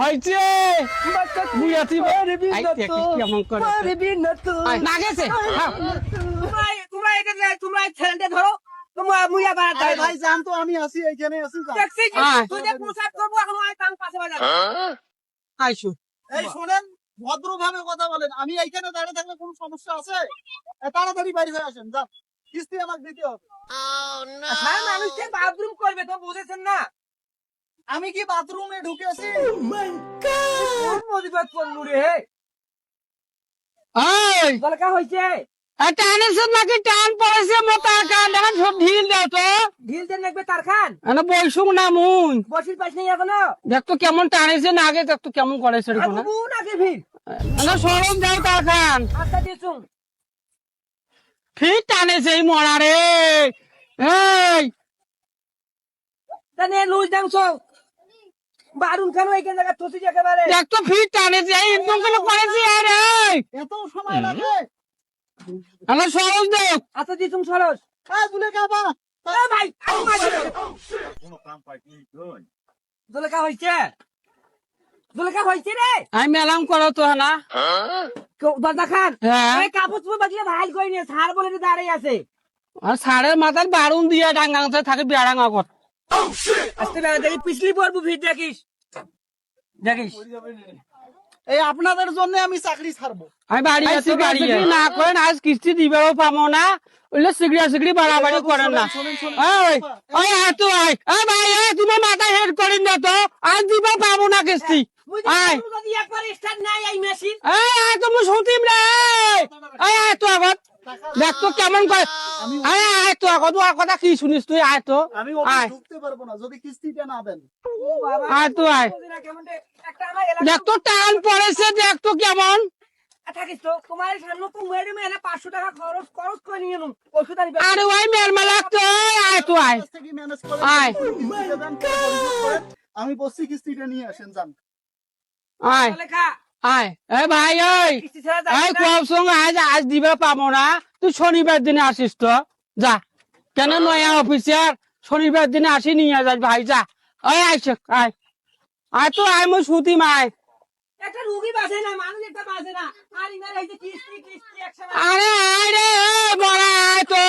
হয়েছে বুঝাছি কেমন করে না গেছে তোমরা ছেলেটা ধরো তোমরা মুইয়া বাড়া ভাই জান তো আমি আছি এইখানে আছি জান। দেখছি তুই যে পোশাক করবো এখন আমি তার পাশে বাজাবো আইসো এই শোনেন ভদ্রভাবে কথা বলেন, আমি এইখানে দাঁড়িয়ে থাকলে কোনো সমস্যা আছে? তাড়াতাড়ি বাড়ি হয়ে আসেন যান, কিস্তি আমাকে দিতে হবে। হ্যাঁ মানুষকে বাথরুম করবে তো বুঝেছেন না আমি কি বাথরুমে ঢুকেছি? কোন মজিবাত করলু রে এই দরকার হয়েছে টানেছে নাকি টান পড়েছে মোটা কান এখন সব ঢিল দাও তো ঢিল দেন লাগবে তার খান এনে বইসুক না মুন বসির পাশ নেই এখনো দেখ তো কেমন টানেছে না আগে দেখ তো কেমন করেছে রে কোনা আবু নাকি ভিড় এনে সরম দাও তার খান আস্তা দিয়েছুন ফির টানেছে এই মরা রে এই তানে লুজ দাংছ বারুন খান ওইখান জায়গা থসি একেবারে দেখ তো ফির টানেছে এই একদম কেন করেছে আরে এত সময় লাগে? এনে সরম দাও আস্তা দিয়েছুন সরস এই দুলে কাবা এ ভাই আমি মাঝে দোলেকা হয়েছে দোলেকা হয়েছে রে আমি মেলাম করো তো না দাদা খান হ্যাঁ এই কাপড় চোপড় বাকিয়ে ভাইল করে নিয়ে সার বলে দাঁড়িয়ে আছে আর সাড়ের মাথার বারুন দিয়া ডাঙ্গাংতে থাকে বিয়ারাঙ্গা কর আস্তে বেলা দেখি পিছলি পড়বো ভিড় দেখিস দেখিস এই আপনাদের জন্য আমি চাকরি ছাড়বো। আমি বাড়ি আছি বাড়ি না করেন আজ কিস্তি দিবেও পাবো না ওইলে সিগড়ি বাড়াবাড়ি করেন না শোনেন শোনেন ওই ওই আয় তো আয় এই ভাই এই তুমি মাথা হেড করেন না তো আজ দিবে পাবো না কিস্তি আয় যদি একবার স্টার্ট নাই এই মেশিন এই আয় তো মুই শুনতিম রে এই আয় তো আগত দেখ তো কেমন করে আয় আয় তো আগত আর কথা কি শুনিস তুই আয় তো আমি আয় ঢুকতে পারবো না যদি কিস্তিটা না দেন। আয় তো আয় একটা আমার দেখ তো টান পড়েছে দেখ তো কেমন থাকিস তো তোমার সামনে তো মেরে মেরে 500 টাকা খরচ খরচ করে নিয়ে নুন ওষুধ আনবে আরে ওই মেলমেলা তো আয় তো আয় কাছ থেকে ম্যানেজ করে আয়। কিস্তিটা দেন, পরে পরিশোধ করেন। আমি বলছি কিস্তিটা নিয়ে আসেন যান। আয় লেখা আয় এই ভাই এই কিস্তি ছাড়া এই যাবে না কম সঙ্গে আজ আজ দিবে পাবো না তুই শনিবার দিনে আসিস তো যা কেন নয়া অফিসার শনিবার দিনে আসি নিয়ে যাস ভাই যা ওই আইস আয় আয় তো আয় মই সুতি মায় একটা রুগী বাঁচে না মানুষ একটা বাঁচে না আর ইনার এই যে কিস্তি কিস্তি একসাথে আরে আয় রে এ বড়া আয় তো